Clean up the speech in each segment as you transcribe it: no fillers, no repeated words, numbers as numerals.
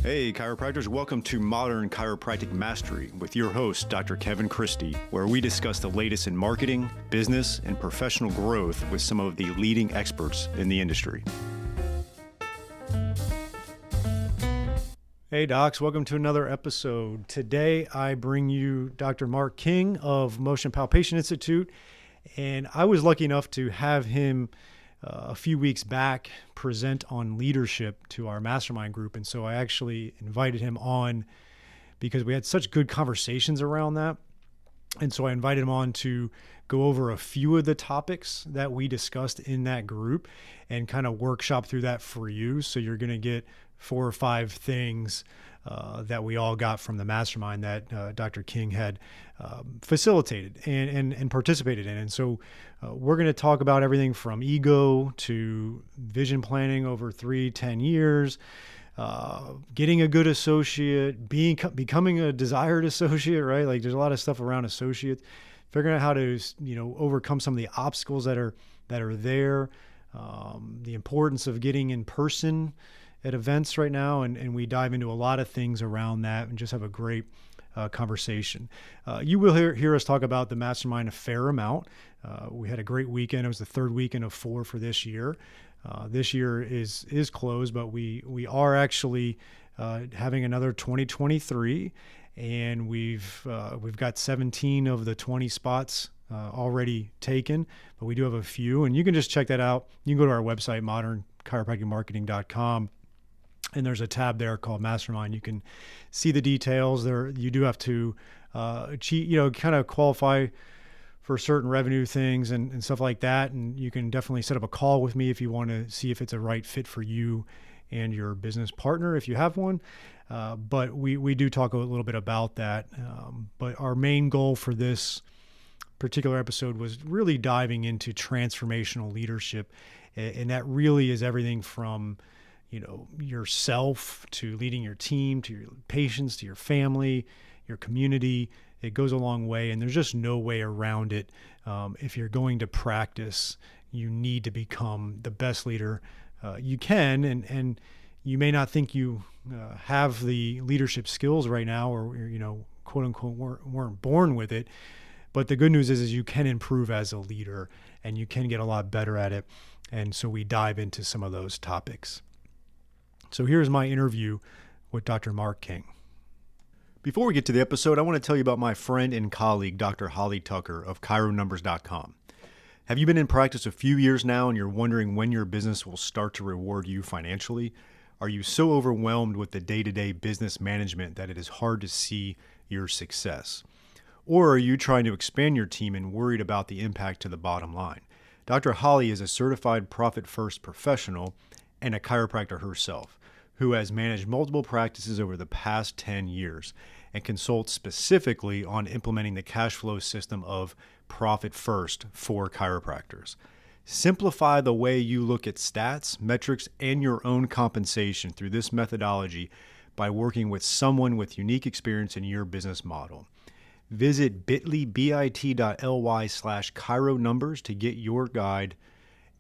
Hey, chiropractors, welcome to Modern Chiropractic Mastery with your host, Dr. Kevin Christie, where we discuss the latest in marketing, business, and professional growth with some of the leading experts in the industry. Hey, docs, welcome to another episode. Today, I bring you Dr. Mark King of Motion Palpation Institute, and I was lucky enough to have him a few weeks back present on leadership to our mastermind group. And so I actually invited him on because we had such good conversations around that. And so I invited him on to go over a few of the topics that we discussed in that group and kind of workshop through that for you. So you're going to get 4 or 5 things that we all got from the mastermind that Dr. King had facilitated and participated in. And so we're going to talk about everything from ego to vision planning over 3-10 years, getting a good associate, becoming a desired associate, right? Like there's a lot of stuff around associates, figuring out how to, overcome some of the obstacles that are there, the importance of getting in person at events right now. And we dive into a lot of things around that and just have a great conversation. You will hear us talk about the mastermind a fair amount. We had a great weekend. It was the 3rd weekend of 4 for this year. This year is closed, but we are actually having another 2023, and we've got 17 of the 20 spots already taken, but we do have a few, and you can just check that out. You can go to our website, modernchiropracticmarketing.com. And there's a tab there called Mastermind. You can see the details there. You do have to kind of qualify for certain revenue things and stuff like that. And you can definitely set up a call with me if you want to see if it's a right fit for you and your business partner, if you have one. But we do talk a little bit about that. But our main goal for this particular episode was really diving into transformational leadership. And that really is everything from yourself to leading your team, to your patients, to your family, your community. It goes a long way, and there's just no way around it. If you're going to practice, you need to become the best leader you can, and you may not think you have the leadership skills right now, or quote unquote weren't born with it. But the good news is you can improve as a leader, and you can get a lot better at it. And so we dive into some of those topics. So here's my interview with Dr. Mark King. Before we get to the episode, I want to tell you about my friend and colleague, Dr. Holly Tucker of chironumbers.com. Have you been in practice a few years now and you're wondering when your business will start to reward you financially? Are you so overwhelmed with the day-to-day business management that it is hard to see your success? Or are you trying to expand your team and worried about the impact to the bottom line? Dr. Holly is a certified profit-first professional and a chiropractor herself, who has managed multiple practices over the past 10 years and consults specifically on implementing the cash flow system of Profit First for chiropractors. Simplify the way you look at stats, metrics, and your own compensation through this methodology by working with someone with unique experience in your business model. Visit bit.ly/chironumbers to get your guide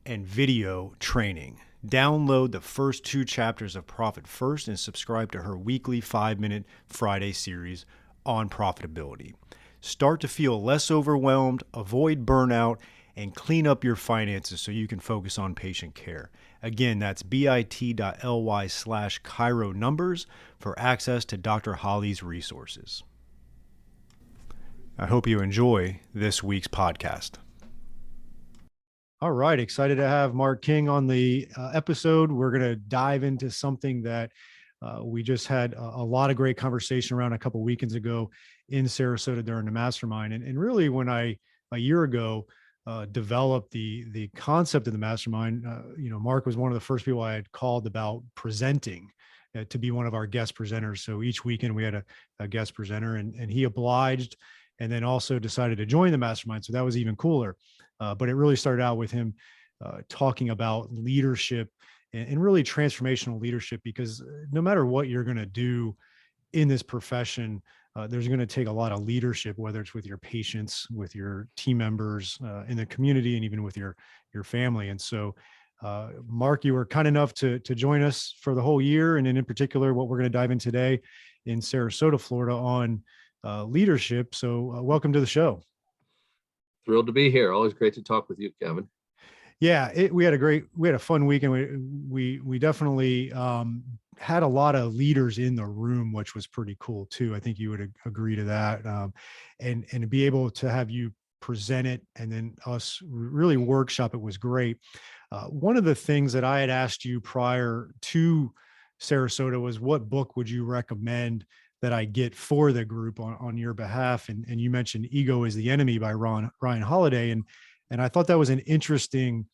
and video training. Download the first 2 chapters of Profit First and subscribe to her weekly 5-minute Friday series on profitability. Start to feel less overwhelmed, avoid burnout, and clean up your finances so you can focus on patient care. Again, that's bit.ly/chironumbers for access to Dr. Holly's resources. I hope you enjoy this week's podcast. All right. Excited to have Mark King on the episode. We're going to dive into something that we just had a lot of great conversation around a couple of weekends ago in Sarasota during the mastermind. And really when I, a year ago, developed the concept of the mastermind, Mark was one of the first people I had called about presenting to be one of our guest presenters. So each weekend we had a guest presenter, and he obliged and then also decided to join the mastermind. So that was even cooler. But it really started out with him talking about leadership and really transformational leadership, because no matter what you're going to do in this profession, there's going to take a lot of leadership, whether it's with your patients, with your team members in the community, and even with your family. And so Mark, you were kind enough to join us for the whole year, and then in particular, what we're going to dive in today in Sarasota, Florida, on leadership. So, welcome to the show. Thrilled to be here. Always great to talk with you, Kevin. Yeah, we had a fun weekend. We definitely had a lot of leaders in the room, which was pretty cool too. I think you would agree to that. And to be able to have you present it and then us really workshop it was great. One of the things that I had asked you prior to Sarasota was, what book would you recommend that I get for the group on your behalf? And you mentioned Ego is the Enemy by Ryan Holiday. And I thought that was an interesting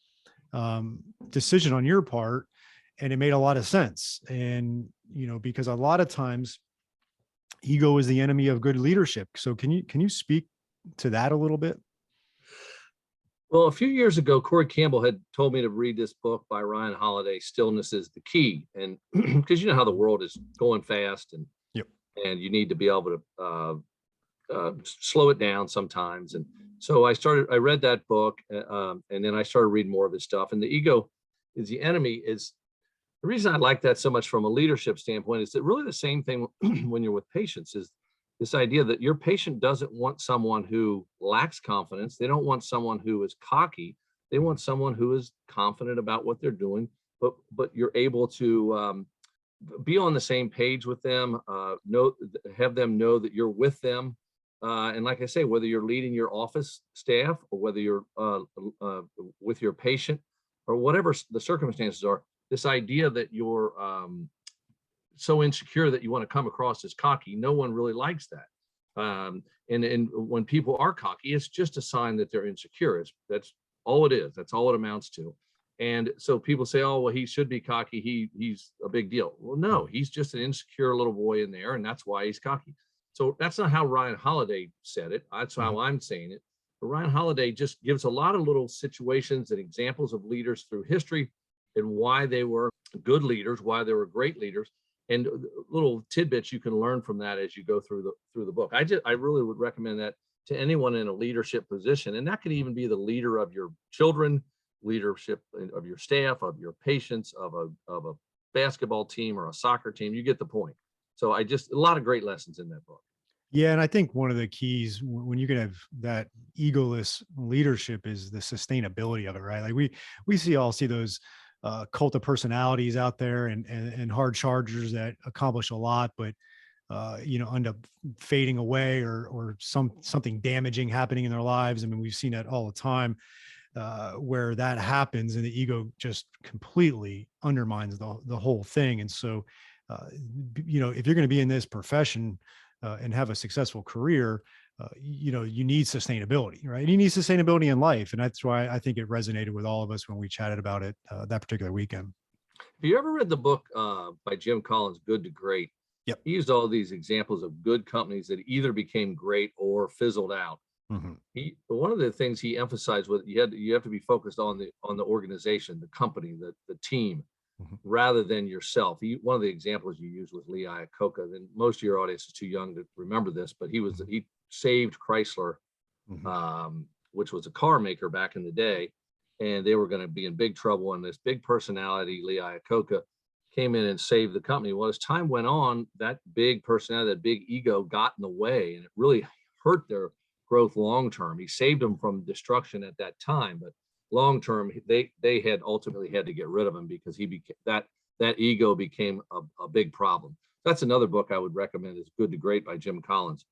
decision on your part, and it made a lot of sense. And, because a lot of times ego is the enemy of good leadership. So can you speak to that a little bit? Well, a few years ago, Corey Campbell had told me to read this book by Ryan Holiday, Stillness is the Key. And because you know how the world is going fast, and Yep. and you need to be able to slow it down sometimes. And so I read that book, and then I started reading more of his stuff. And the ego is the enemy is the reason I like that so much from a leadership standpoint is that really the same thing when you're with patients is this idea that your patient doesn't want someone who lacks confidence. They don't want someone who is cocky. They want someone who is confident about what they're doing, but you're able to be on the same page with them, have them know that you're with them. And like I say, whether you're leading your office staff or whether you're with your patient or whatever the circumstances are, this idea that you're so insecure that you want to come across as cocky, no one really likes that. And when people are cocky, it's just a sign that they're insecure. That's all it is. That's all it amounts to. And so people say, oh, well, he should be cocky. He's a big deal. Well, no, he's just an insecure little boy in there, and that's why he's cocky. So that's not how Ryan Holiday said it. That's how I'm saying it. But Ryan Holiday just gives a lot of little situations and examples of leaders through history and why they were good leaders, why they were great leaders, and little tidbits you can learn from that as you go through the book. I really would recommend that to anyone in a leadership position, and that could even be the leader of your children, leadership of your staff, of your patients, of a basketball team or a soccer team. You get the point. So a lot of great lessons in that book. Yeah. And I think one of the keys when you can have that egoless leadership is the sustainability of it, right? Like we see those cult of personalities out there and hard chargers that accomplish a lot, but end up fading away or something damaging happening in their lives. I mean, we've seen that all the time where that happens and the ego just completely undermines the whole thing. And so, if you're going to be in this profession and have a successful career, you need sustainability, right? You need sustainability in life. And that's why I think it resonated with all of us when we chatted about it that particular weekend. Have you ever read the book by Jim Collins, Good to Great? Yep. He used all these examples of good companies that either became great or fizzled out. Mm-hmm. One of the things he emphasized was you have to be focused on the organization, the company, the team, rather than yourself. One of the examples you used was Lee Iacocca. And most of your audience is too young to remember this, but he saved Chrysler, which was a car maker back in the day, and they were going to be in big trouble. And this big personality, Lee Iacocca, came in and saved the company. Well, as time went on, that big personality, that big ego got in the way, and it really hurt their growth long term. He saved them from destruction at that time, but long term, they had ultimately had to get rid of him because he became that ego became a big problem. That's another book I would recommend is Good to Great by Jim Collins.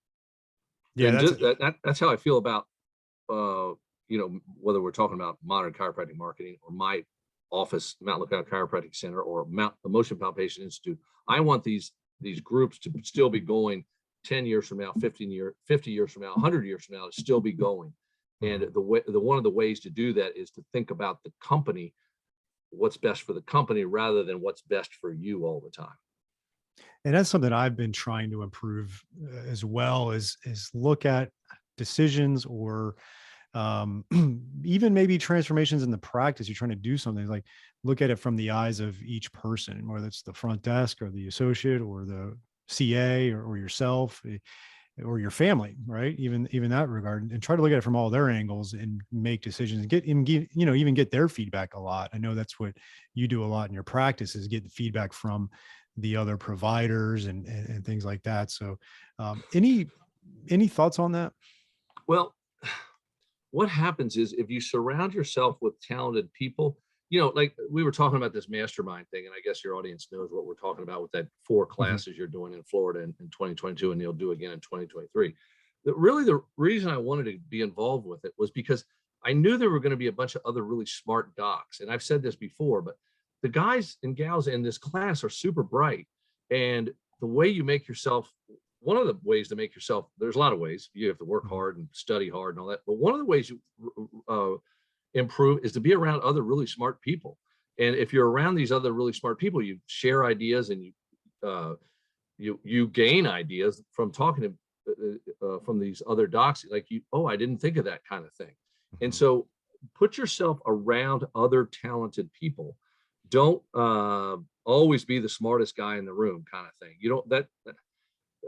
Yeah, that's how I feel about whether we're talking about modern chiropractic marketing or my office, Mount Lookout Chiropractic Center, or the Motion Palpation Institute. I want these groups to still be going 10 years from now, 50 years from now, 100 years from now, to still be going. And one of the ways to do that is to think about the company, what's best for the company rather than what's best for you all the time. And that's something I've been trying to improve as well, is look at decisions or even maybe transformations in the practice. You're trying to do something, like look at it from the eyes of each person, whether it's the front desk or the associate or the CA or yourself. or your family, right? Even that regard, and try to look at it from all their angles and make decisions and even get their feedback a lot. I know that's what you do a lot in your practice, is get the feedback from the other providers and things like that. So any thoughts on that? Well, what happens is if you surround yourself with talented people, like we were talking about this mastermind thing, and I guess your audience knows what we're talking about with that 4 classes you're doing in Florida in 2022, and you'll do again in 2023. Really, the reason I wanted to be involved with it was because I knew there were going to be a bunch of other really smart docs. And I've said this before, but the guys and gals in this class are super bright. And the way you make yourself, one of the ways to make yourself, there's a lot of ways. You have to work hard and study hard and all that. But one of the ways you improve is to be around other really smart people. And if you're around these other really smart people, you share ideas, and you gain ideas from talking to from these other docs, like I didn't think of that kind of thing. And so put yourself around other talented people. Don't always be the smartest guy in the room kind of thing.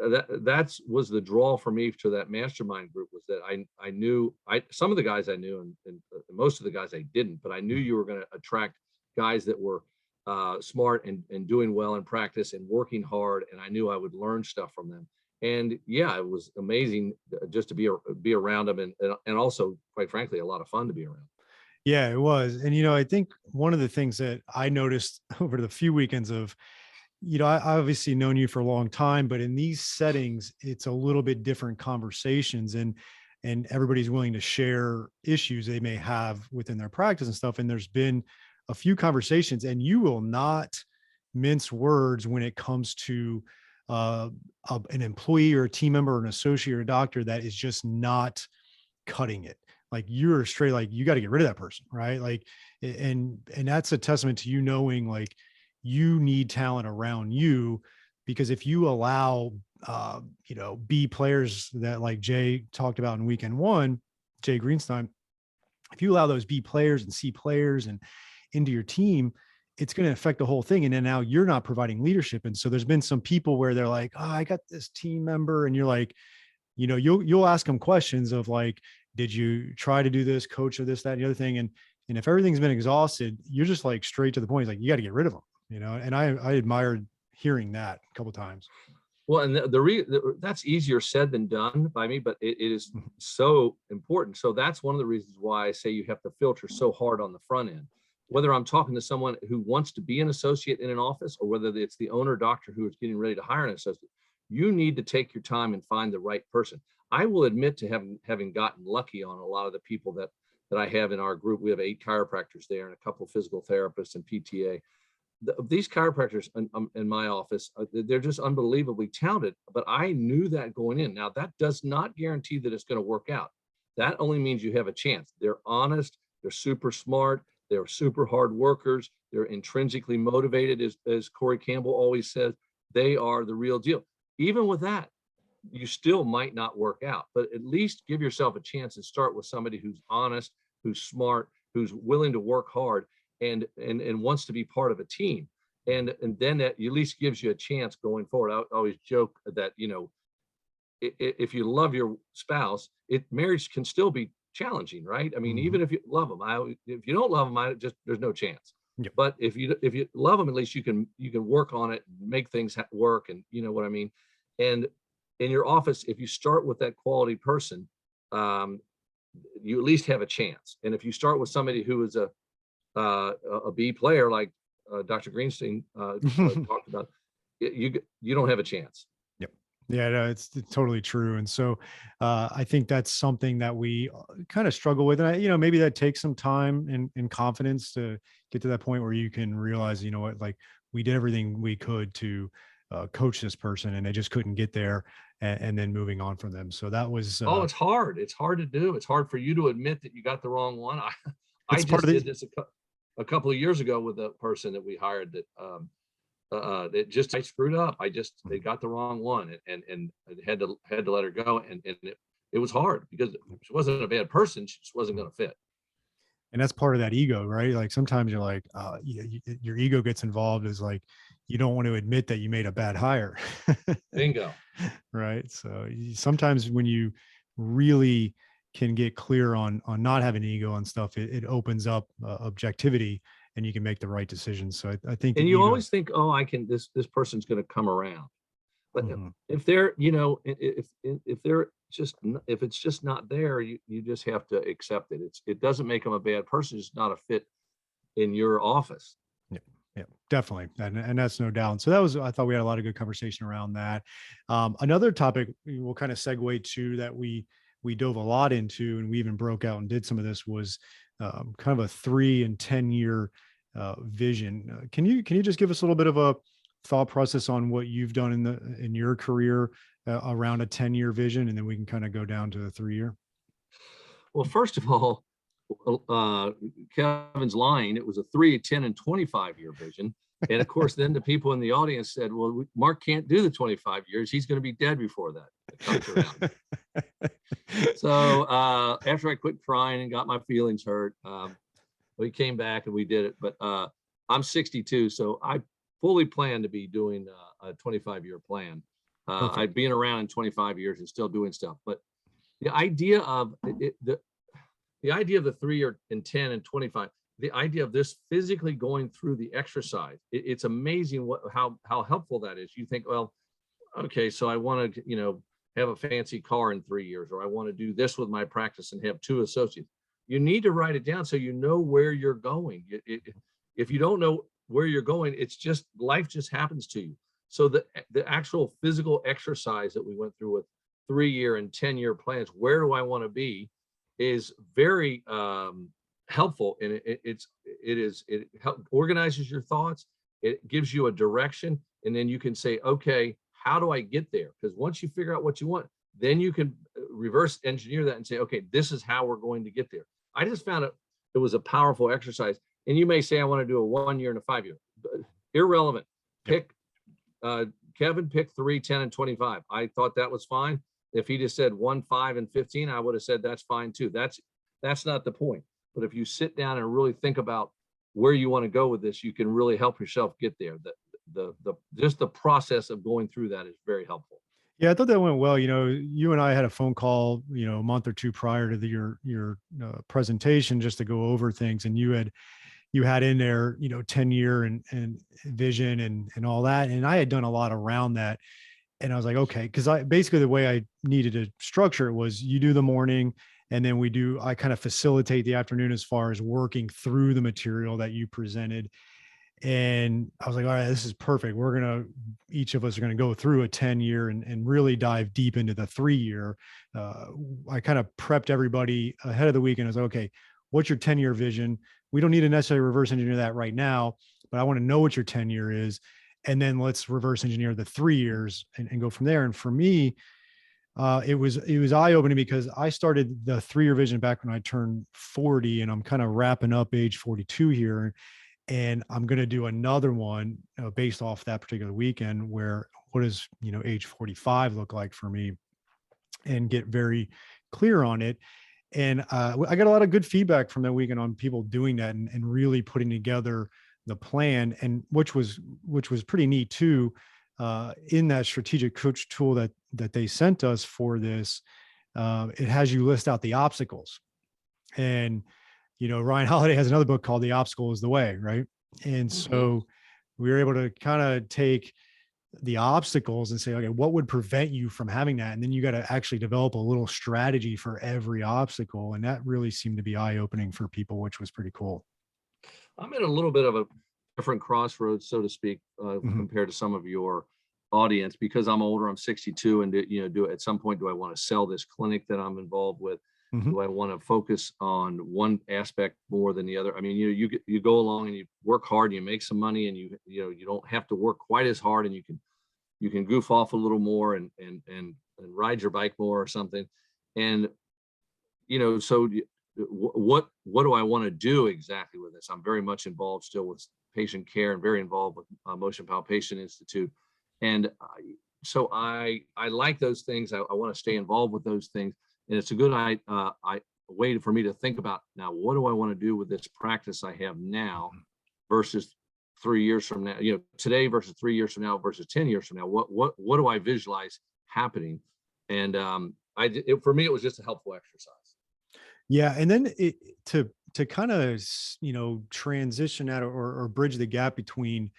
That was the draw for me to that mastermind group, was that I knew some of the guys I knew, and most of the guys I didn't, but I knew you were going to attract guys that were smart and doing well in practice and working hard. And I knew I would learn stuff from them. And yeah, it was amazing just to be around them, and also, quite frankly, a lot of fun to be around. Yeah, it was. And, I think one of the things that I noticed over the few weekends of, I obviously known you for a long time, but in these settings, it's a little bit different conversations, and everybody's willing to share issues they may have within their practice and stuff. And there's been a few conversations, and you will not mince words when it comes to an employee or a team member or an associate or a doctor that is just not cutting it. Like, you're straight, like, you got to get rid of that person, right? Like, and that's a testament to you knowing, like, you need talent around you, because if you allow B players that, like Jay talked about in weekend 1, Jay Greenstein, if you allow those B players and C players and into your team, it's going to affect the whole thing. And then now you're not providing leadership. And so there's been some people where they're like, oh, I got this team member. And you're like, you'll ask them questions of like, did you try to do this, coach, or this, that, and the other thing? And if everything's been exhausted, you're just like straight to the point. It's like, you got to get rid of them, and I admired hearing that a couple of times. Well, and that's easier said than done by me, but it is so important. So that's one of the reasons why I say you have to filter so hard on the front end. Whether I'm talking to someone who wants to be an associate in an office, or whether it's the owner doctor who is getting ready to hire an associate, you need to take your time and find the right person. I will admit to having gotten lucky on a lot of the people that I have in our group. We have 8 chiropractors there and a couple of physical therapists and PTA. These chiropractors in my office, they're just unbelievably talented, but I knew that going in. Now, that does not guarantee that it's going to work out. That only means you have a chance. They're honest, they're super smart, they're super hard workers, they're intrinsically motivated, as Corey Campbell always says. They are the real deal. Even with that, you still might not work out, but at least give yourself a chance and start with somebody who's honest, who's smart, who's willing to work hard, and wants to be part of a team. And then that at least gives you a chance going forward. I always joke that, if you love your spouse, marriage can still be challenging, right? I mean, even if you love them, if you don't love them, there's no chance. Yep. But if you love them, at least you can work on it, and make things work, and you know what I mean. And in your office, if you start with that quality person, you at least have a chance. And if you start with somebody who is a B player, like Dr. Greenstein talked about, you don't have a chance. Yep. Yeah, no, it's totally true. And so I think that's something that we kind of struggle with. And maybe that takes some time and confidence to get to that point where you can realize, like, we did everything we could to coach this person, and they just couldn't get there, and then moving on from them. So that was it's hard. It's hard to do. It's hard for you to admit that you got the wrong one. I just did this a couple of years ago with a person that we hired that I screwed up. They got the wrong one, and had to let her go. And it was hard because she wasn't a bad person. She just wasn't going to fit. And that's part of that ego, right? Like, sometimes you're like, your ego gets involved, is like, you don't want to admit that you made a bad hire. Bingo. Right. So sometimes when you really can get clear on not having ego on stuff, it opens up objectivity, and you can make the right decisions. So I think the And you ego. always think, oh, this person's going to come around. But Mhm. if they're, you know, if they're just, if it's just not there, you just have to accept it. It doesn't make them a bad person. It's not a fit in your office. Yeah, yeah, definitely, and that's no doubt. So that was, I thought we had a lot of good conversation around that. Another topic we'll kind of segue to that we dove a lot into, and we even broke out and did some of this, was kind of a 3 and 10 year vision. Can you just give us a little bit of a thought process on what you've done in your career around a 10-year vision, and then we can kind of go down to the 3 year. Well, first of all, uh, Kevin's lying. It was a 3, 10, and 25-year vision. And of course, then the people in the audience said, well, Mark can't do the 25 years. He's going to be dead before that comes around. So after I quit crying and got my feelings hurt, we came back and we did it. But I'm 62, so I fully plan to be doing a 25-year plan. I've been around in 25 years and still doing stuff. But the idea of the idea of the 3 year and 10 and 25, the idea of this physically going through the exercise, it's amazing how helpful that is. You think, well, okay, so I want to, you know, have a fancy car in 3 years, or I want to do this with my practice and have 2 associates. You need to write it down so you know where you're going. If you don't know where you're going, it's just, life just happens to you. So the actual physical exercise that we went through with 3 year and 10 year plans, where do I want to be, is very helpful. And it organizes your thoughts. It gives you a direction. And then you can say, okay, how do I get there? Because once you figure out what you want, then you can reverse engineer that and say, okay, this is how we're going to get there. I just found it was a powerful exercise. And you may say, I want to do a 1 year and a 5 year. Irrelevant. Pick, Kevin picked 3, 10, and 25. I thought that was fine. If he just said 1, 5, and 15, I would have said that's fine too. That's not the point. But if you sit down and really think about where you want to go with this, you can really help yourself get there. Just the process of going through that is very helpful. Yeah, I thought that went well. You know, you and I had a phone call, you know, a month or two prior to your presentation, just to go over things, and you had in there, you know, 10-year and vision and all that, and I had done a lot around that. And I was like, okay, because basically the way I needed to structure it was, you do the morning, and then I kind of facilitate the afternoon as far as working through the material that you presented. And I was like, all right, this is perfect. Each of us are going to go through a 10-year and really dive deep into the 3 year. I kind of prepped everybody ahead of the weekend. I was like, okay, what's your 10-year vision? We don't need to necessarily reverse engineer that right now, but I want to know what your 10-year is. And then let's reverse engineer the 3 years and go from there. And for me, it was eye opening, because I started the 3 year vision back when I turned 40, and I'm kind of wrapping up age 42 here. And I'm going to do another one based off that particular weekend, where what does, you know, age 45 look like for me, and get very clear on it. And I got a lot of good feedback from that weekend on people doing that and really putting together the plan, and which was pretty neat too. In that strategic coach tool that they sent us for this, it has you list out the obstacles. And you know, Ryan Holiday has another book called The Obstacle is the Way, right? And so we were able to kind of take the obstacles and say, okay, what would prevent you from having that? And then you got to actually develop a little strategy for every obstacle. And that really seemed to be eye-opening for people, which was pretty cool. I'm at a little bit of a different crossroads, so to speak, compared to some of your audience, because I'm older. I'm 62, and at some point, do I want to sell this clinic that I'm involved with? Do I want to focus on one aspect more than the other? I mean, you go along and you work hard and you make some money, and you don't have to work quite as hard, and you can goof off a little more and ride your bike more or something. And so what do I want to do exactly with this? I'm very much involved still with patient care, and very involved with Motion Palpation Institute. And so I like those things. I want to stay involved with those things. And it's a good way for me to think about, now, what do I want to do with this practice I have now versus 3 years from now, today versus 3 years from now versus 10 years from now, what do I visualize happening? And for me, it was just a helpful exercise. Yeah. And then to kind of, transition that or bridge the gap between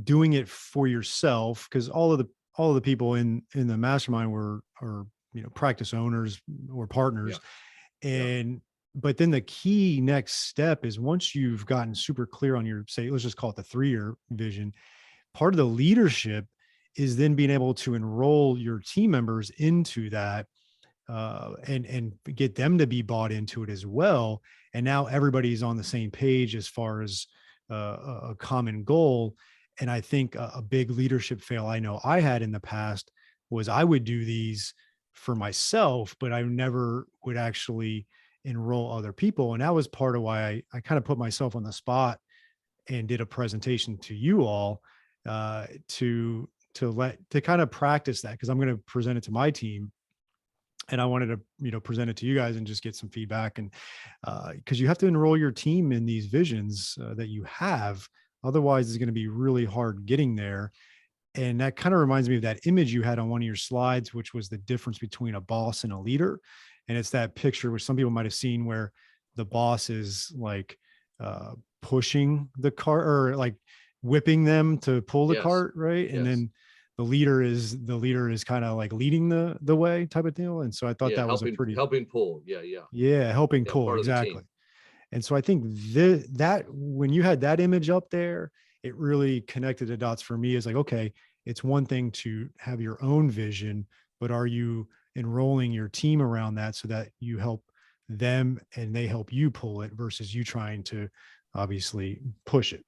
doing it for yourself, because all of the people in the mastermind are practice owners or partners. And but then the key next step is, once you've gotten super clear on your, say, let's just call it the 3-year vision, part of the leadership is then being able to enroll your team members into that, and get them to be bought into it as well. And now everybody's on the same page as far as a common goal. And I think a big leadership fail I know I had in the past was I would do these for myself, but I never would actually enroll other people. And that was part of why I kind of put myself on the spot and did a presentation to you all, to kind of practice that, because I'm going to present it to my team. And I wanted to, present it to you guys and just get some feedback. And because you have to enroll your team in these visions that you have. Otherwise, it's going to be really hard getting there. And that kind of reminds me of that image you had on one of your slides, which was the difference between a boss and a leader. And it's that picture, which some people might have seen, where the boss is like pushing the cart, or like whipping them to pull the cart, right? And then the leader is kind of like leading the way, type of deal. And so I thought that was a pretty helping pull. helping pull, exactly. And so I think that when you had that image up there, it really connected the dots for me. Is like, okay, it's one thing to have your own vision, but are you enrolling your team around that so that you help them and they help you pull it, versus you trying to obviously push it?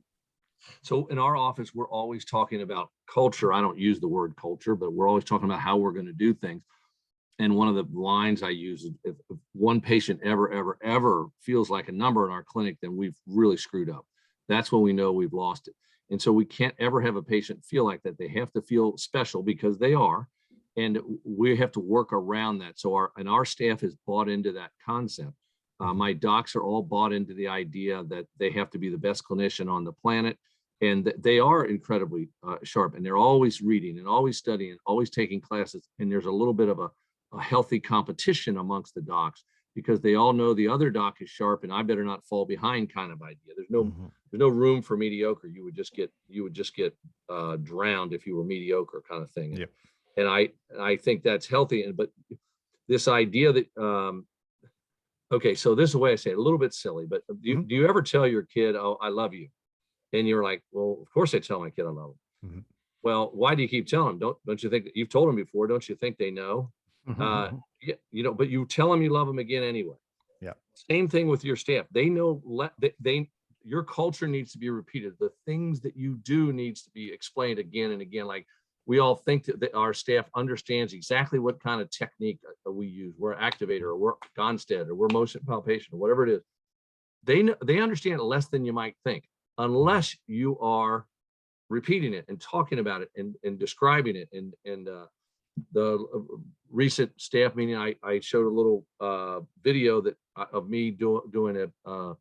So in our office, we're always talking about culture. I don't use the word culture, but we're always talking about how we're going to do things. And one of the lines I use is, if one patient ever feels like a number in our clinic, then we've really screwed up. That's when we know we've lost it. And so we can't ever have a patient feel like that. They have to feel special, because they are. And we have to work around that. So our staff has bought into that concept. My docs are all bought into the idea that they have to be the best clinician on the planet. And that they are incredibly sharp, and they're always reading and always studying, always taking classes. And there's a little bit of a healthy competition amongst the docs, because they all know the other doc is sharp and I better not fall behind, kind of idea. There's no room for mediocre. You would just get drowned if you were mediocre, kind of thing. Yep. And I think that's healthy. But this idea that, okay, so this is the way I say it, a little bit silly, but do you ever tell your kid, "Oh, I love you"? And you're like, "Well, of course I tell my kid I love him." Well, why do you keep telling them? Don't you think that you've told them before? Don't you think they know? But you tell them you love them again anyway. Yeah. Same thing with your staff. They know your culture needs to be repeated. The things that you do needs to be explained again and again. Like, we all think that our staff understands exactly what kind of technique we use. We're activator, or we're Gonstead, or we're motion palpation, or whatever it is. They understand it less than you might think, unless you are repeating it and talking about it and describing it. And the recent staff meeting, I showed a little video of me doing an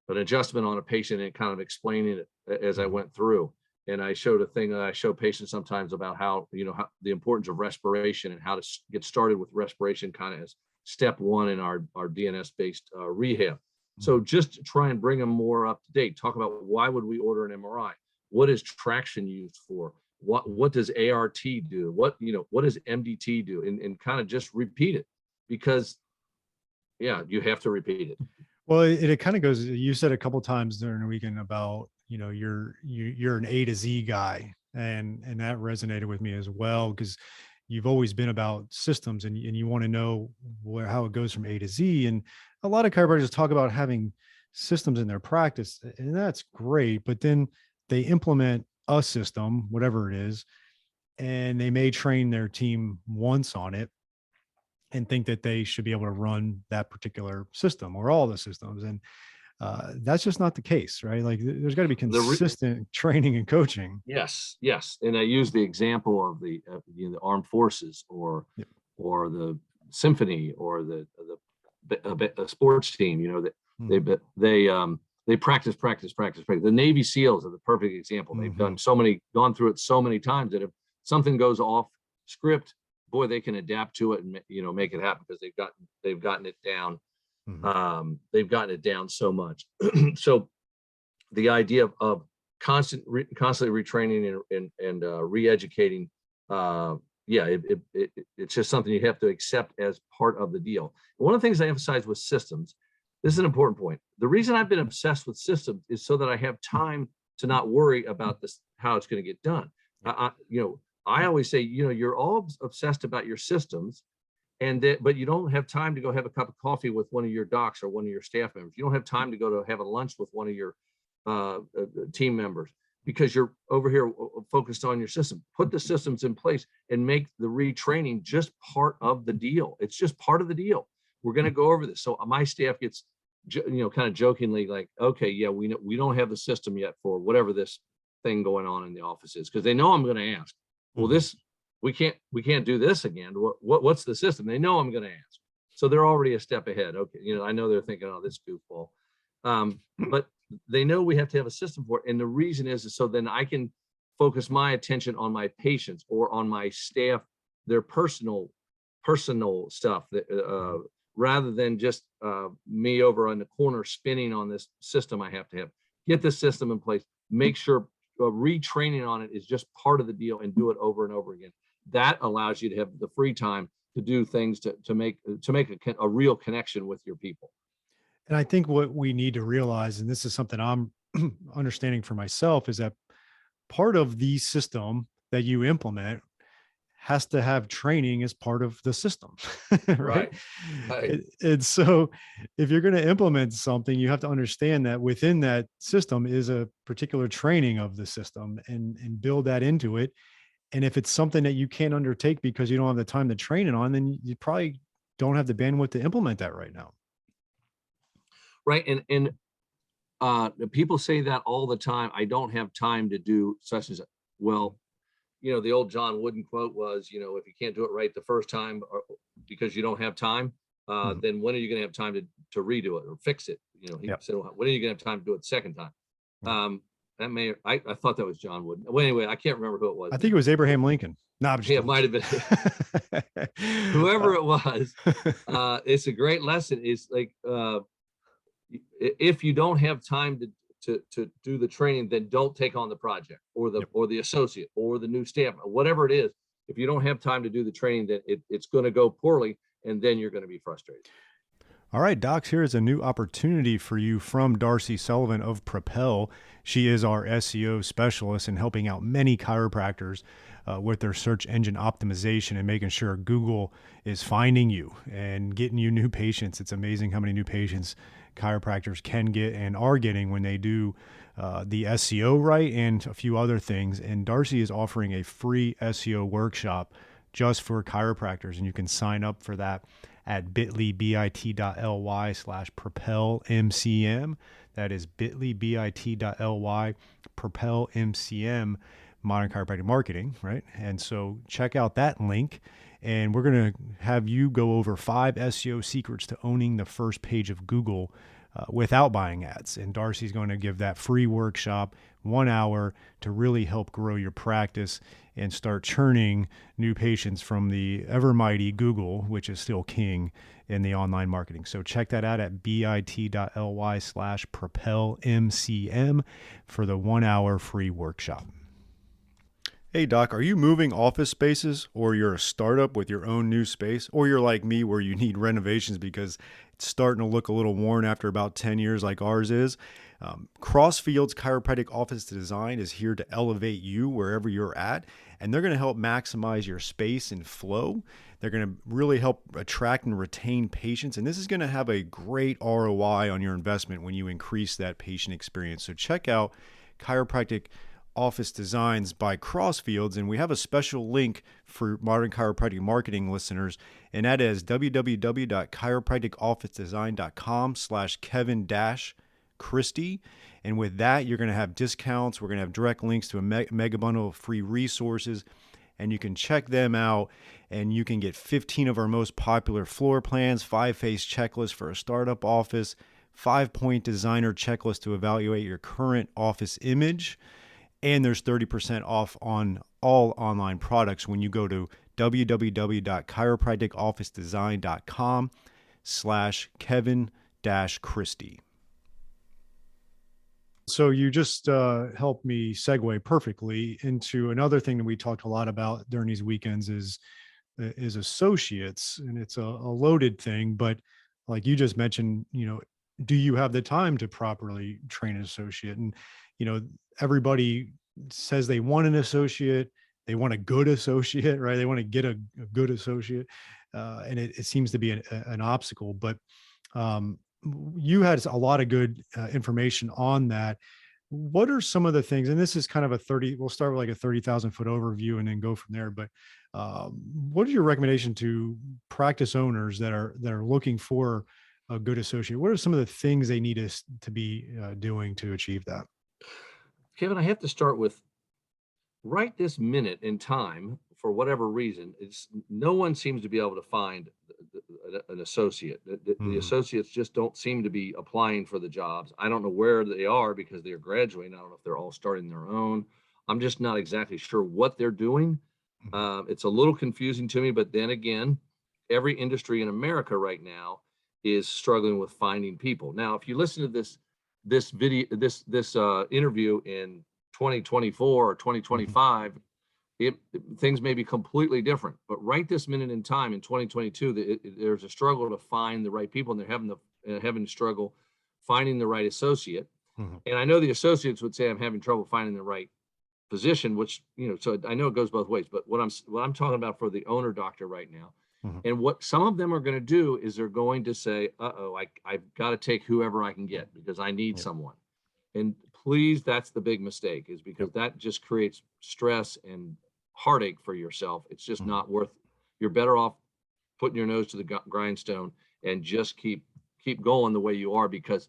adjustment on a patient and kind of explaining it as I went through. And I showed a thing that I show patients sometimes about how the importance of respiration, and how to get started with respiration kind of as step one in our DNS based rehab. So just to try and bring them more up to date, talk about, why would we order an MRI? What is traction used for? What does ART do? What does MDT do? And kind of just repeat it, because you have to repeat it. Well, it kind of goes, you said a couple of times during the weekend about, you're an A to Z guy, and that resonated with me as well, because you've always been about systems, and you want to know how it goes from A to Z. And a lot of chiropractors talk about having systems in their practice, and that's great, but then they implement a system, whatever it is, and they may train their team once on it and think that they should be able to run that particular system or all the systems. And that's just not the case, right? Like, there's got to be consistent training and coaching. Yes. And I use the example of the armed forces, or the symphony, or the sports team. they practice. The Navy SEALs are the perfect example. They've gone through it so many times that if something goes off script, boy, they can adapt to it and make it happen because they've gotten it down. They've gotten it down so much. So the idea of constantly retraining and re-educating, it's just something you have to accept as part of the deal. One of the things I emphasize with systems, this is an important point. The reason I've been obsessed with systems is so that I have time to not worry about this, how it's going to get done. I always say, you're all obsessed about your systems, but you don't have time to go have a cup of coffee with one of your docs or one of your staff members. You don't have time to go to have a lunch with one of your team members because you're over here focused on your system. Put the systems in place and make the retraining just part of the deal. It's just part of the deal. We're going to go over this. So my staff gets, kind of jokingly like, okay, yeah, we don't have the system yet for whatever this thing going on in the office is, because they know I'm going to ask. Well, we can't do this again. What's the system? They know I'm going to ask. So they're already a step ahead. Okay. I know they're thinking, oh, this goofball. But they know we have to have a system for it. And the reason is so then I can focus my attention on my patients or on my staff, their personal stuff that, rather than just me over on the corner spinning on this system I have to have. Get the system in place. Make sure retraining on it is just part of the deal and do it over and over again. That allows you to have the free time to do things to make a real connection with your people. And I think what we need to realize, and this is something I'm understanding for myself, is that part of the system that you implement has to have training as part of the system, right? And so if you're going to implement something, you have to understand that within that system is a particular training of the system and build that into it. And if it's something that you can't undertake because you don't have the time to train it on, then you probably don't have the bandwidth to implement that right now. Right. And people say that all the time. I don't have time to do such as, well, the old John Wooden quote was, if you can't do it right the first time because you don't have time, then when are you going to have time to redo it or fix it? He said, well, when are you going to have time to do it the second time? I thought that was John Wooden. Well, anyway, I can't remember who it was. I think it was Abraham Lincoln. No, it might have been whoever it was. It's a great lesson. It's like, if you don't have time to do the training, then don't take on the project or the associate or the new staff, whatever it is. If you don't have time to do the training, then it's going to go poorly, and then you're going to be frustrated. All right, docs, here is a new opportunity for you from Darcy Sullivan of Propel. She is our SEO specialist in helping out many chiropractors with their search engine optimization and making sure Google is finding you and getting you new patients. It's amazing how many new patients chiropractors can get and are getting when they do the SEO right and a few other things. And Darcy is offering a free SEO workshop just for chiropractors, and you can sign up for that at bit.ly/propelmcm. That is bit.ly/propelmcm, Modern Chiropractic Marketing, right? And so check out that link, and we're going to have you go over 5 SEO secrets to owning the first page of Google without buying ads. And Darcy's going to give that free workshop, 1 hour, to really help grow your practice and start churning new patients from the ever mighty Google, which is still king in the online marketing. So check that out at bit.ly/propelmcm for the 1 hour free workshop. Hey doc, are you moving office spaces, or you're a startup with your own new space, or you're like me where you need renovations because it's starting to look a little worn after about 10 years like ours is? Crossfield's Chiropractic Office Design is here to elevate you wherever you're at, and they're going to help maximize your space and flow. They're going to really help attract and retain patients, and this is going to have a great ROI on your investment when you increase that patient experience. So check out Chiropractic Office Designs by Crossfields, and we have a special link for Modern Chiropractic Marketing listeners, and that is www.chiropracticofficedesign.com/Kevin-Christie. And with that, you're going to have discounts. We're going to have direct links to a mega bundle of free resources, and you can check them out, and you can get 15 of our most popular floor plans, 5-phase checklist for a startup office, 5-point designer checklist to evaluate your current office image. And there's 30% off on all online products when you go to www.chiropracticofficedesign.com/Kevin-Christie. So you just helped me segue perfectly into another thing that we talked a lot about during these weekends is associates, and it's a loaded thing, but like you just mentioned, do you have the time to properly train an associate? And everybody says they want an associate, they want a good associate, right? They want to get a good associate, and it seems to be an obstacle. But you had a lot of good information on that. What are some of the things, and this is kind of we'll start with like a 30,000 foot overview and then go from there. But what is your recommendation to practice owners that are looking for a good associate? What are some of the things they need to be doing to achieve that? Kevin, I have to start with right this minute in time, for whatever reason, no one seems to be able to find an associate. The associates just don't seem to be applying for the jobs. I don't know where they are because they're graduating. I don't know if they're all starting their own. I'm just not exactly sure what they're doing. It's a little confusing to me, but then again, every industry in America right now is struggling with finding people. Now, if you listen to this interview in 2024 or 2025, things may be completely different. But right this minute in time in 2022, there's a struggle to find the right people, and they're having struggle finding the right associate. And I know the associates would say I'm having trouble finding the right position, which, so I know it goes both ways. But what I'm talking about for the owner doctor right now, and what some of them are going to do is they're going to say, I've got to take whoever I can get because I need someone. And please, that's the big mistake, is because that just creates stress and heartache for yourself. It's just not worth. You're better off putting your nose to the grindstone and just keep going the way you are, because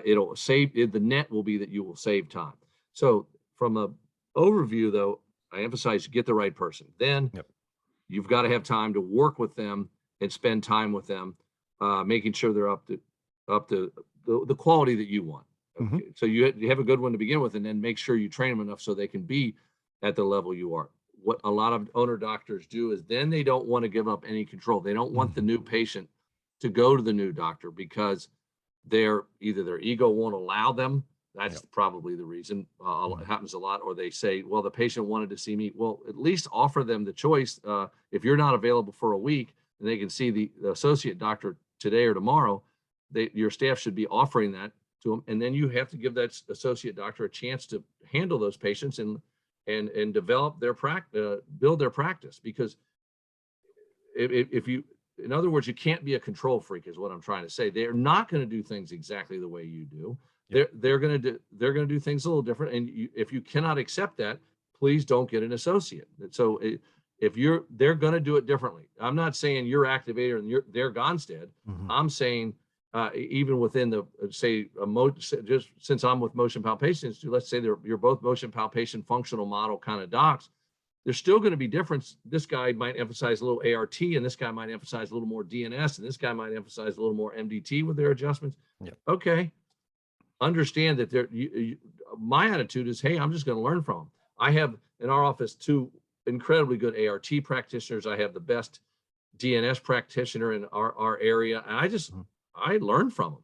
it'll save. The net will be that you will save time. So from a overview, though, I emphasize get the right person. Then you've got to have time to work with them and spend time with them, making sure they're up to the quality that you want. Okay. So you have a good one to begin with, and then make sure you train them enough so they can be at the level you are. What a lot of owner doctors do is then they don't want to give up any control. They don't want the new patient to go to the new doctor because either their ego won't allow them. That's probably the reason. It happens a lot. Or they say, well, the patient wanted to see me. Well, at least offer them the choice. If you're not available for a week and they can see the associate doctor today or tomorrow, your staff should be offering that to them. And then you have to give that associate doctor a chance to handle those patients and develop their practice, build their practice. Because if you, in other words, you can't be a control freak, is what I'm trying to say. They're not going to do things exactly the way you do. They're going to do things a little different. And if you cannot accept that, please don't get an associate. So they're going to do it differently. I'm not saying you're Activator and they're Gonstead. I'm saying even within just since I'm with Motion Palpation Institute, let's say you're both motion palpation functional model kind of docs. There's still going to be difference. This guy might emphasize a little ART, and this guy might emphasize a little more DNS, and this guy might emphasize a little more MDT with their adjustments. Okay. Understand that my attitude is, hey, I'm just going to learn from them. I have in our office 2 incredibly good ART practitioners. I have the best DNS practitioner in our area. And I learn from them.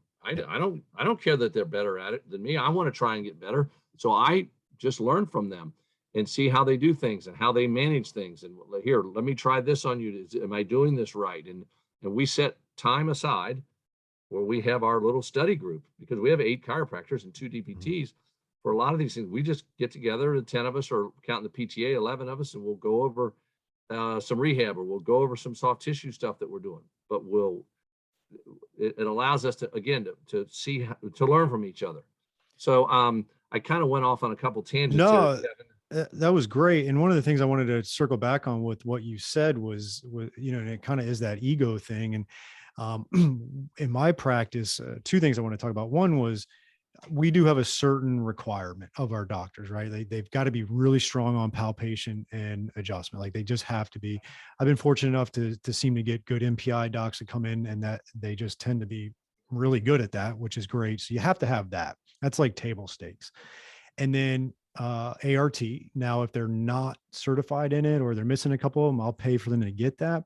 I don't care that they're better at it than me. I want to try and get better. So I just learn from them and see how they do things and how they manage things. And here, let me try this on you. Am I doing this right? And we set time aside where we have our little study group, because we have 8 chiropractors and 2 DPTs. For a lot of these things, we just get together, the 10 of us, or counting the PTA, 11 of us, and we'll go over some rehab, or we'll go over some soft tissue stuff that we're doing. But it allows us to, again, to see, to learn from each other. So I kind of went off on a couple tangents. No, that was great. And one of the things I wanted to circle back on with what you said was, and it kind of is that ego thing. And in my practice, 2 things I want to talk about. One was, we do have a certain requirement of our doctors, right? They've got to be really strong on palpation and adjustment. Like, they just have to be. I've been fortunate enough to seem to get good MPI docs that come in, and that they just tend to be really good at that, which is great. So you have to have that. That's like table stakes. And then ART. Now, if they're not certified in it or they're missing a couple of them, I'll pay for them to get that.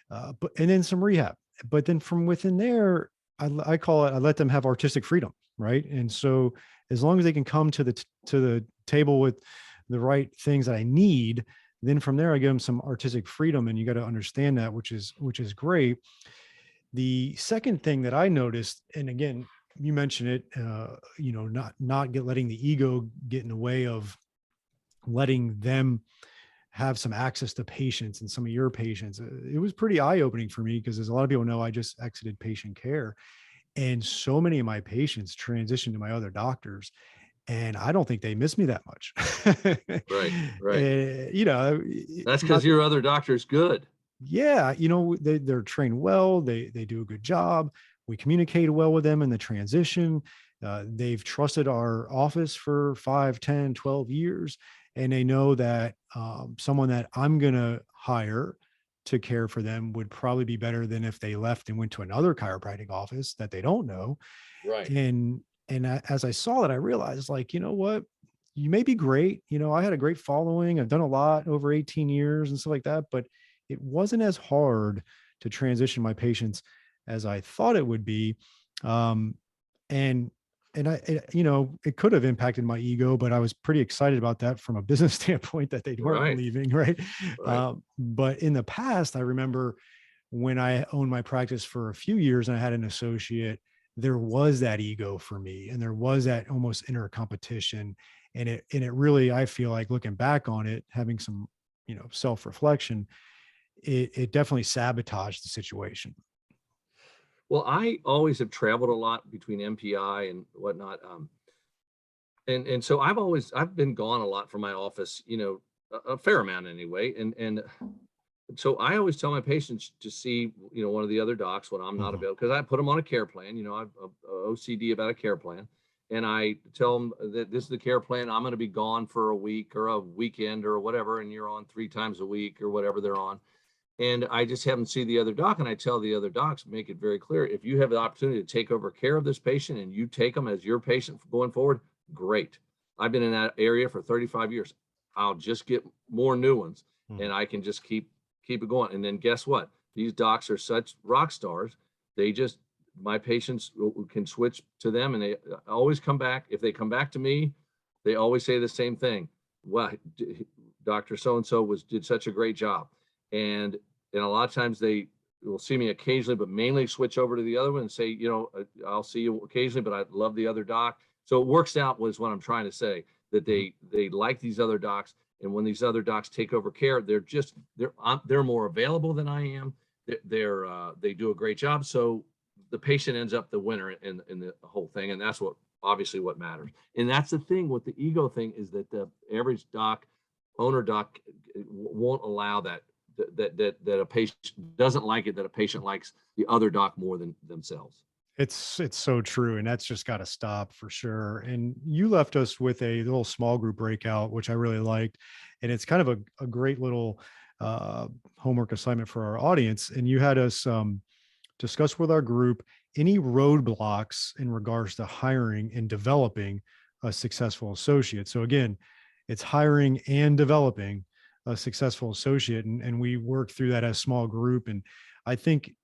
But and then some rehab. But then from within there, I call it, I let them have artistic freedom, right? And so as long as they can come to the table with the right things that I need, then from there I give them some artistic freedom, and you got to understand that, which is great. The second thing that I noticed, and again, you mentioned it, letting the ego get in the way of letting them have some access to patients and some of your patients. It was pretty eye-opening for me, because as a lot of people know, I just exited patient care, and so many of my patients transitioned to my other doctors, and I don't think they miss me that much. Right, right. That's Not, because your other doctor's good. yeah, they're trained well. They do a good job. We communicated well with them in the transition. They've trusted our office for 5, 10, 12 years. And they know that someone that I'm going to hire to care for them would probably be better than if they left and went to another chiropractic office that they don't know. Right. As I saw that, I realized, like, you know what, you may be great. I had a great following. I've done a lot over 18 years and stuff like that, but it wasn't as hard to transition my patients as I thought it would be. And it could have impacted my ego, but I was pretty excited about that from a business standpoint, that they weren't Right. leaving. Right. Right. But in the past, I remember when I owned my practice for a few years and I had an associate, there was that ego for me, and there was that almost inner competition. And it really, I feel like, looking back on it, having some, self-reflection, it definitely sabotaged the situation. Well, I always have traveled a lot between MPI and whatnot. And so I've been gone a lot from my office, a fair amount anyway. And so I always tell my patients to see, one of the other docs when I'm not Mhm. available, because I put them on a care plan. I've OCD about a care plan, and I tell them that this is the care plan. I'm going to be gone for a week or a weekend or whatever, and you're on 3 times a week or whatever they're on. And I just have them see the other doc, and I tell the other docs, make it very clear, if you have the opportunity to take over care of this patient and you take them as your patient going forward, great. I've been in that area for 35 years. I'll just get more new ones, and Mhm. I can just keep it going. And then guess what? These docs are such rock stars. My patients can switch to them, and they always come back. If they come back to me, they always say the same thing. Well, Dr. So-and-so did such a great job. And a lot of times they will see me occasionally, but mainly switch over to the other one and say, I'll see you occasionally, but I love the other doc. So it works out, was what I'm trying to say, that they like these other docs. And when these other docs take over care, they're more available than I am. They do a great job. So the patient ends up the winner in the whole thing. And that's obviously what matters. And that's the thing with the ego thing, is that the average owner doc won't allow that a patient doesn't like it, that a patient likes the other doc more than themselves. It's so true. And that's just got to stop for sure. And you left us with a little small group breakout, which I really liked. And it's kind of a great little uh, homework assignment for our audience. And you had us discuss with our group any roadblocks in regards to hiring and developing a successful associate. So again, it's hiring and developing a successful associate. And we worked through that as a small group. And I think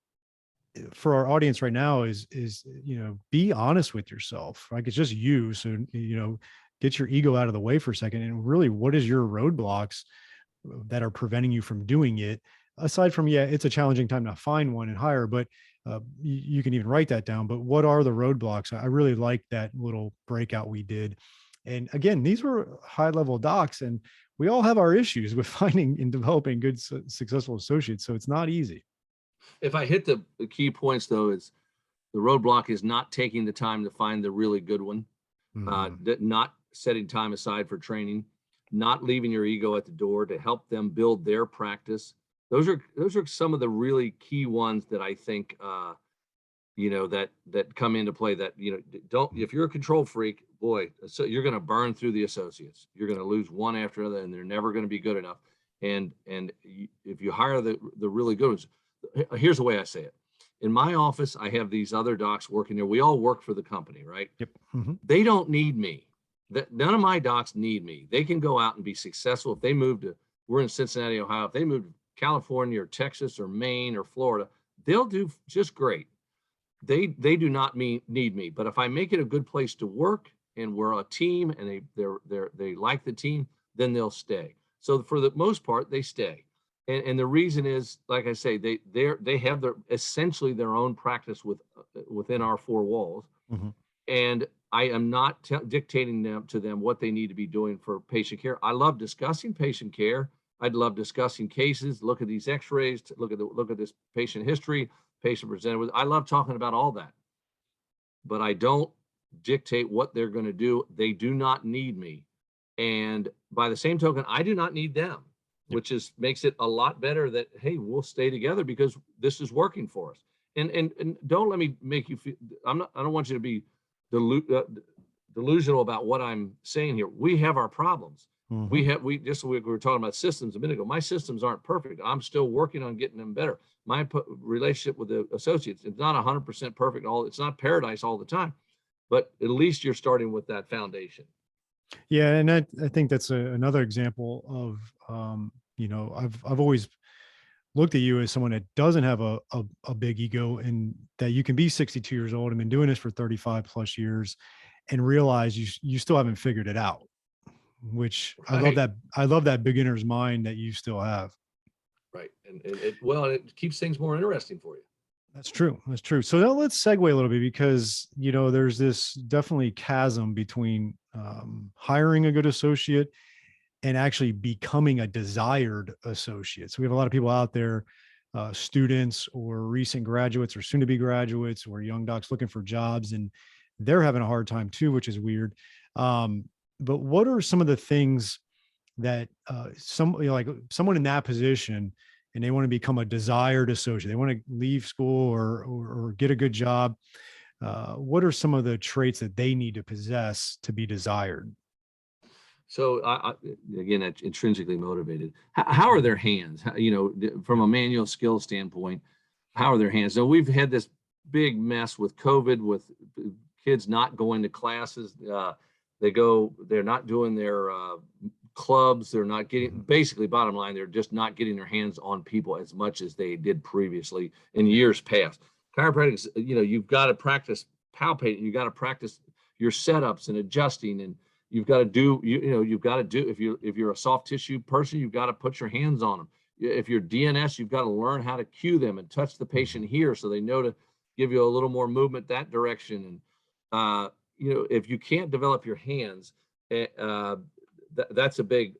for our audience right now is be honest with yourself. Like, it's just you. So, get your ego out of the way for a second. And really, what is your roadblocks that are preventing you from doing it? Aside from, yeah, it's a challenging time to find one and hire, but you can even write that down. But what are the roadblocks? I really like that little breakout we did. And again, these were high level docs, and we all have our issues with finding and developing good, successful associates. So it's not easy. If I hit the key points, though, is the roadblock is not taking the time to find the really good one, Mhm. not setting time aside for training, not leaving your ego at the door to help them build their practice. Those are some of the really key ones that I think that come into play. That don't if you're a control freak, boy, so you're going to burn through the associates. You're going to lose one after another, and they're never going to be good enough. And if you hire the really good ones, here's the way I say it: In my office, I have these other docs working there. We all work for the company, right? Yep. Mm-hmm. They don't need me. None of my docs need me. They can go out and be successful. If they move to, we're in Cincinnati, Ohio. If they move to California or Texas or Maine or Florida, they'll do just great. They do not need me. But if I make it a good place to work and we're a team and they like the team, then they'll stay. So for the most part, they stay. And the reason is, like I say, they have essentially their own practice within our four walls. Mm-hmm. And I am not dictating to them what they need to be doing for patient care. I love discussing patient care. I'd love discussing cases. Look at these X-rays. Look at this patient history. Patient presented with. I love talking about all that, but I don't dictate what they're going to do. They do not need me, and by the same token, I do not need them, which makes it a lot better that, hey, we'll stay together because this is working for us. And don't let me make you feel. I don't want you to be delusional about what I'm saying here. We have our problems. Mm-hmm. We were talking about systems a minute ago. My systems aren't perfect. I'm still working on getting them better. My relationship with the associates, it's not 100% perfect. It's not paradise all the time, but at least you're starting with that foundation. Yeah, and I think that's another example of I've always looked at you as someone that doesn't have a big ego, and that you can be 62 years old and been doing this for 35 plus years and realize you still haven't figured it out, which right. I love that beginner's mind that you still have. Right. And it keeps things more interesting for you. That's true. That's true. So now let's segue a little bit, because, there's this definitely chasm between hiring a good associate and actually becoming a desired associate. So we have a lot of people out there, students or recent graduates or soon to be graduates or young docs looking for jobs, and they're having a hard time too, which is weird. But what are some of the things that like someone in that position and they want to become a desired associate, they want to leave school or get a good job, what are some of the traits that they need to possess to be desired? So again, that's intrinsically motivated. How are their hands? From a manual skill standpoint, how are their hands? So we've had this big mess with COVID, with kids not going to classes. They're not doing their clubs. They're not getting, basically bottom line, they're just not getting their hands on people as much as they did previously in years past. Chiropractic, you've got to practice palpating. You've got to practice your setups and adjusting, and you've got to do, if you're a soft tissue person, you've got to put your hands on them. If you're DNS, you've got to learn how to cue them and touch the patient here so they know to give you a little more movement that direction. And, if you can't develop your hands, that's a big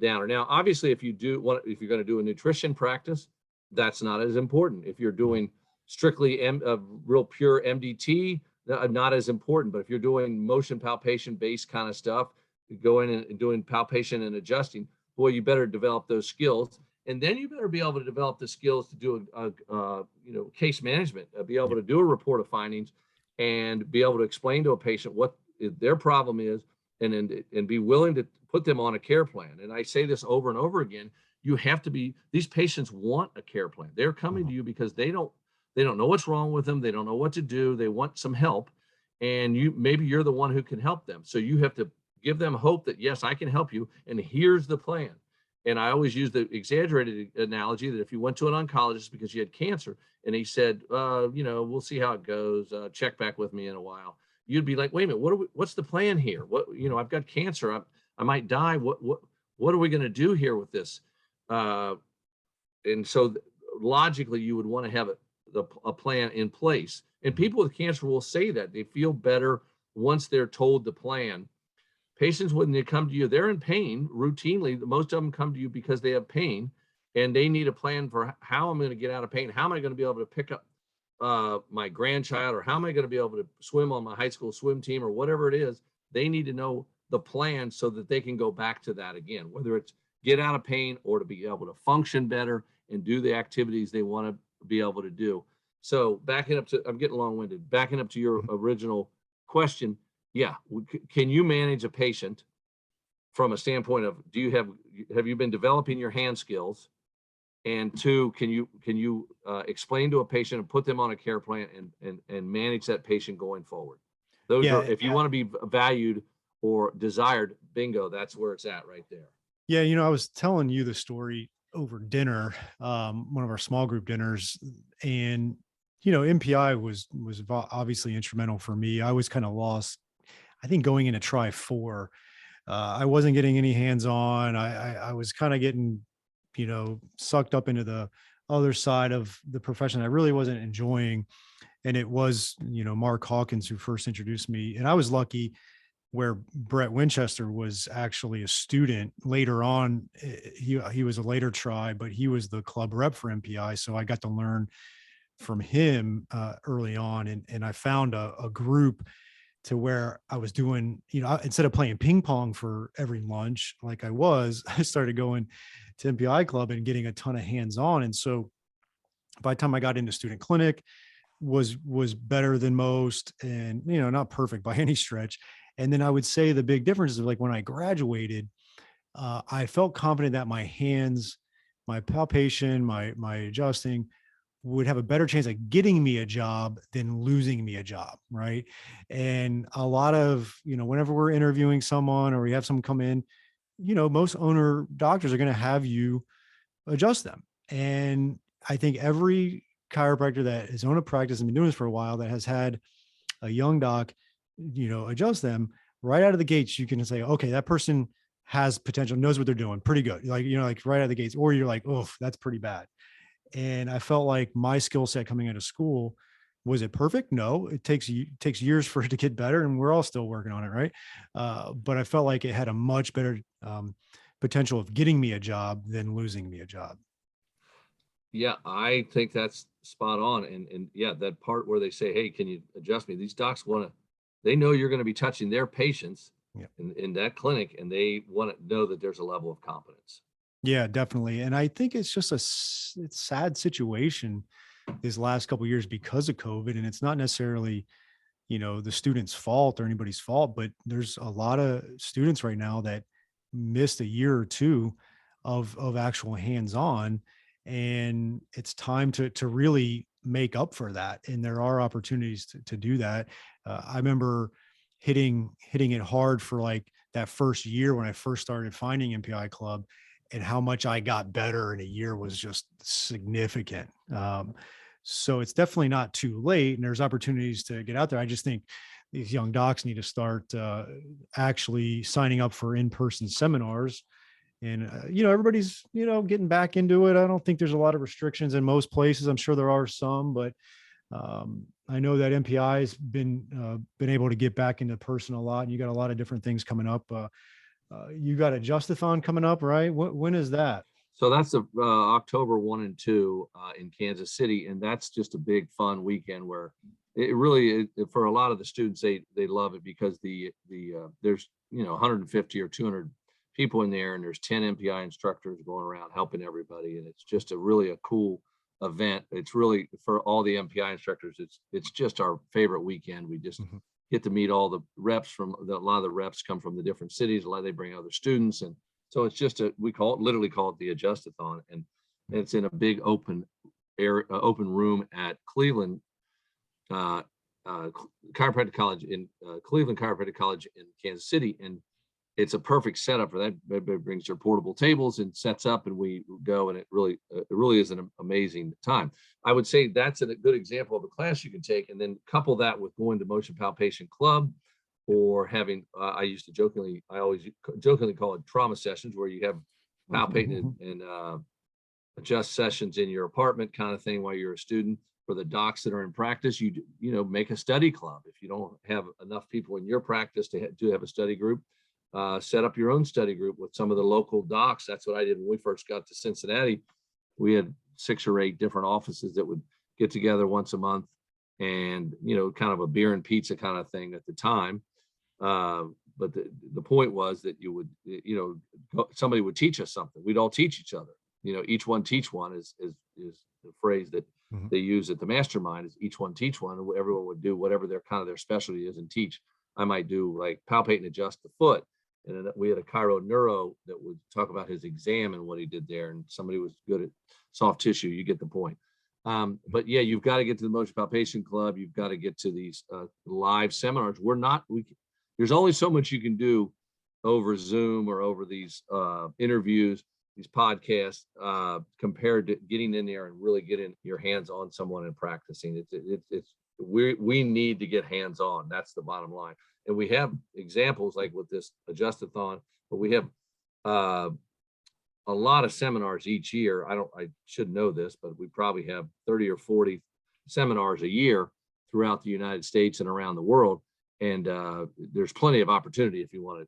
downer. Now, obviously, if you're going to do a nutrition practice, that's not as important. If you're doing strictly real pure MDT, not as important. But if you're doing motion palpation based kind of stuff, going and doing palpation and adjusting, boy, you better develop those skills. And then you better be able to develop the skills to do case management, be able to do a report of findings and be able to explain to a patient what their problem is, and be willing to put them on a care plan. And I say this over and over again, these patients want a care plan. They're coming to you because they don't know what's wrong with them. They don't know what to do. They want some help. And maybe you're the one who can help them. So you have to give them hope that, yes, I can help you. And here's the plan. And I always use the exaggerated analogy that if you went to an oncologist because you had cancer and he said, we'll see how it goes. Check back with me in a while. You'd be like, wait a minute, what's the plan here? I've got cancer. I might die. What are we going to do here with this? And so logically, you would want to have a plan in place. And people with cancer will say that they feel better once they're told the plan. Patients, when they come to you, they're in pain routinely. Most of them come to you because they have pain and they need a plan for how I'm going to get out of pain. How am I going to be able to pick up my grandchild, or how am I going to be able to swim on my high school swim team, or whatever it is? They need to know the plan so that they can go back to that again, whether it's get out of pain or to be able to function better and do the activities they want to be able to do. So I'm getting long-winded, backing up to your original question. Yeah. Can you manage a patient from a standpoint of, have you been developing your hand skills? And two, can you explain to a patient and put them on a care plan and manage that patient going forward? Those are, Yeah. if you want to be valued or desired, bingo, that's where it's at right there. Yeah. I was telling you the story over dinner, one of our small group dinners, and, MPI was obviously instrumental for me. I was kind of lost, I think, going into try 4. I wasn't getting any hands on. I was kind of getting, sucked up into the other side of the profession I really wasn't enjoying. And it was, Mark Hawkins who first introduced me. And I was lucky where Brett Winchester was actually a student later on. He was a later try, but he was the club rep for MPI. So I got to learn from him early on. And I found a group to where I was doing, instead of playing ping pong for every lunch, like I started going to MPI club and getting a ton of hands on. And so by the time I got into student clinic, was better than most, and, not perfect by any stretch. And then I would say the big difference is, like, when I graduated, I felt confident that my hands, my palpation, my adjusting would have a better chance of getting me a job than losing me a job. Right. And a lot of, whenever we're interviewing someone or we have someone come in, most owner doctors are going to have you adjust them. And I think every chiropractor that has owned a practice and been doing this for a while, that has had a young doc, adjust them right out of the gates, you can say, okay, that person has potential, knows what they're doing pretty good. Like, like right out of the gates, or you're like, oh, that's pretty bad. And I felt like my skill set coming out of school, was it perfect? No, it takes years for it to get better, and we're all still working on it, right? But I felt like it had a much better potential of getting me a job than losing me a job. Yeah, I think that's spot on. And yeah, that part where they say, hey, can you adjust me? These docs they know you're going to be touching their patients Yeah. in that clinic, and they want to know that there's a level of competence. Yeah, definitely. And I think it's just it's sad situation these last couple of years because of COVID. And it's not necessarily, the student's fault or anybody's fault, but there's a lot of students right now that missed a year or two of actual hands-on. And it's time to really make up for that. And there are opportunities to do that. I remember hitting it hard for like that first year when I first started finding MPI Club, and how much I got better in a year was just significant. So it's definitely not too late, and there's opportunities to get out there. I just think these young docs need to start actually signing up for in-person seminars. And, everybody's, getting back into it. I don't think there's a lot of restrictions in most places. I'm sure there are some, but I know that MPI has been able to get back into person a lot, and you got a lot of different things coming up. You got a Justathon coming up, right? When is that? So that's October 1 and 2 in Kansas City, and that's just a big fun weekend where it really, for a lot of the students, they love it because there's 150 or 200 people in there, and there's 10 MPI instructors going around helping everybody, and it's just a cool event. It's really, for all the MPI instructors, it's just our favorite weekend. We just get to meet all the reps a lot of the reps come from the different cities. A lot, they bring other students, and so it's just we literally call it the Adjustathon, and it's in a big open room at Cleveland Chiropractic College in Cleveland Chiropractic College in Kansas City, and it's a perfect setup for that. Everybody brings their portable tables and sets up, and we go, and it really is an amazing time. I would say that's a good example of a class you can take, and then couple that with going to Motion Palpation Club, or having I always jokingly call it trauma sessions, where you have palpating and adjust sessions in your apartment kind of thing while you're a student. For the docs that are in practice, you make a study club. If you don't have enough people in your practice to have a study group, set up your own study group with some of the local docs. That's what I did when we first got to Cincinnati. We had 6 or 8 different offices that would get together once a month, and kind of a beer and pizza kind of thing at the time. But the point was that you would, somebody would teach us something. We'd all teach each other. Each one teach one is the phrase that they use at the mastermind, is each one teach one, and everyone would do whatever their specialty is and teach. I might do like palpate and adjust the foot, And then we had a chiro neuro that would talk about his exam and what he did there. And somebody was good at soft tissue. You get the point. But yeah, you've got to get to the Motion Palpation Club. You've got to get to these live seminars. There's only so much you can do over Zoom or over these interviews, these podcasts, compared to getting in there and really getting your hands on someone and practicing. We need to get hands on. That's the bottom line. And we have examples like with this Adjust-a-thon, but we have a lot of seminars each year. I should know this, but we probably have 30 or 40 seminars a year throughout the United States and around the world. And there's plenty of opportunity if you want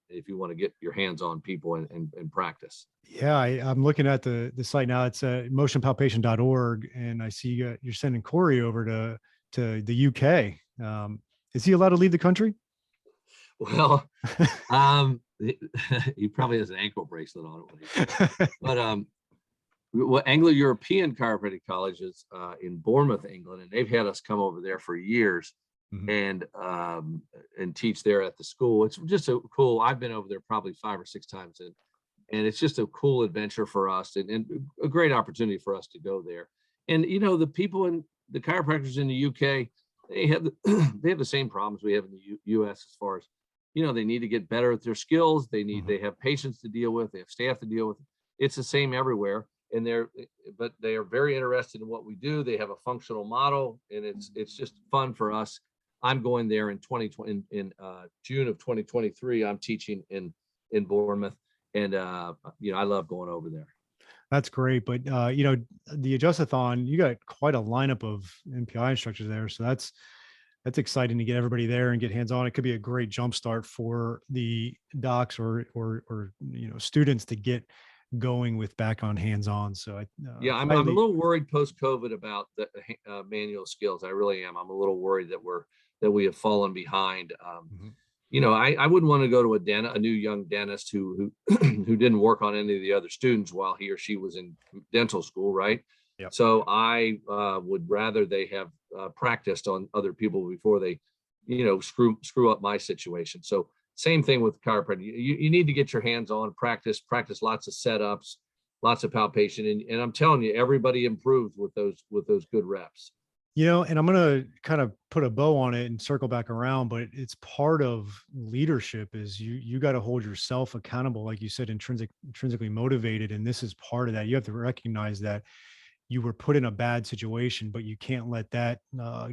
to get your hands on people and practice. Yeah, I'm looking at the site now. It's motionpalpation.org, and I see you're sending Corey over to the UK. Is he allowed to leave the country? Well, he probably has an ankle bracelet on it. But Anglo-European Chiropractic College is in Bournemouth, England, and they've had us come over there for years. Mm-hmm. and teach there at the school. It's just so cool. I've been over there probably 5 or 6 times, and it's just a cool adventure for us and a great opportunity for us to go there. And the people in the chiropractors in the UK, they have the same problems we have in the US as far as they need to get better at their skills. They have patients to deal with. They have staff to deal with. It's the same everywhere. And but they are very interested in what we do. They have a functional model, and it's just fun for us. I'm going there in June of 2023. I'm teaching in Bournemouth, and I love going over there. That's great. But the Adjust-a-thon, you got quite a lineup of MPI instructors there, so that's exciting to get everybody there and get hands on. It could be a great jumpstart for the docs or students to get going with back on hands-on. So I'm a little worried post-COVID about the manual skills. I really am. I'm a little worried that we have fallen behind. I wouldn't want to go to a new young dentist who didn't work on any of the other students while he or she was in dental school, right? Yep. So I would rather they have practiced on other people before they, screw up my situation. So same thing with chiropractic. You need to get your hands on, practice lots of setups, lots of palpation, and I'm telling you, everybody improves with those good reps. And I'm going to kind of put a bow on it and circle back around, but it's part of leadership is you got to hold yourself accountable, like you said, intrinsically motivated. And this is part of that. You have to recognize that you were put in a bad situation, but you can't let that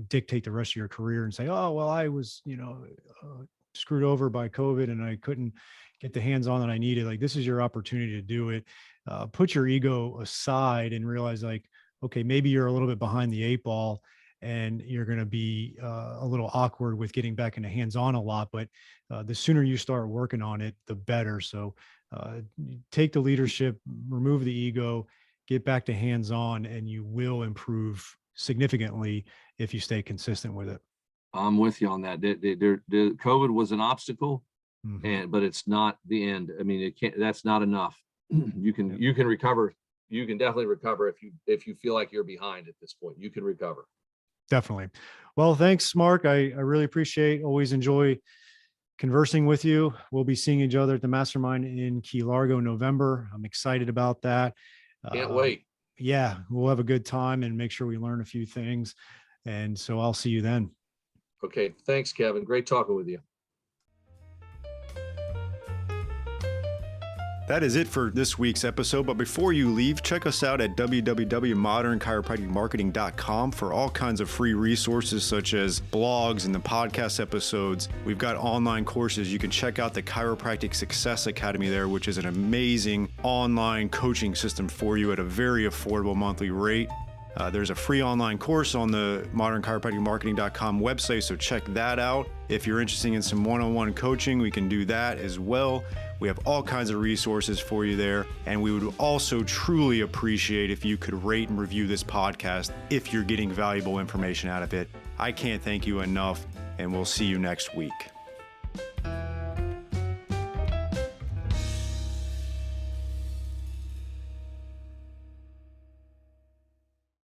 dictate the rest of your career and say, oh, well, I was, screwed over by COVID and I couldn't get the hands on that I needed. Like, this is your opportunity to do it. Put your ego aside and realize, like, okay, maybe you're a little bit behind the 8 ball and you're going to be a little awkward with getting back into hands-on a lot, but the sooner you start working on it, the better. So take the leadership, remove the ego, get back to hands-on, and you will improve significantly if you stay consistent with it. I'm with you on that. The COVID was an obstacle, but it's not the end. I mean, that's not enough. You can recover. You can definitely recover if you feel like you're behind at this point. You can recover. Definitely. Well, thanks, Mark. I really appreciate, always enjoy conversing with you. We'll be seeing each other at the Mastermind in Key Largo in November. I'm excited about that. Can't wait. Yeah, we'll have a good time and make sure we learn a few things. And so I'll see you then. Okay. Thanks, Kevin. Great talking with you. That is it for this week's episode, but before you leave, check us out at www.modernchiropracticmarketing.com for all kinds of free resources such as blogs and the podcast episodes. We've got online courses. You can check out the Chiropractic Success Academy there, which is an amazing online coaching system for you at a very affordable monthly rate. There's a free online course on the modernchiropracticmarketing.com website, so check that out. If you're interested in some one-on-one coaching, we can do that as well. We have all kinds of resources for you there, and we would also truly appreciate if you could rate and review this podcast if you're getting valuable information out of it. I can't thank you enough, and we'll see you next week.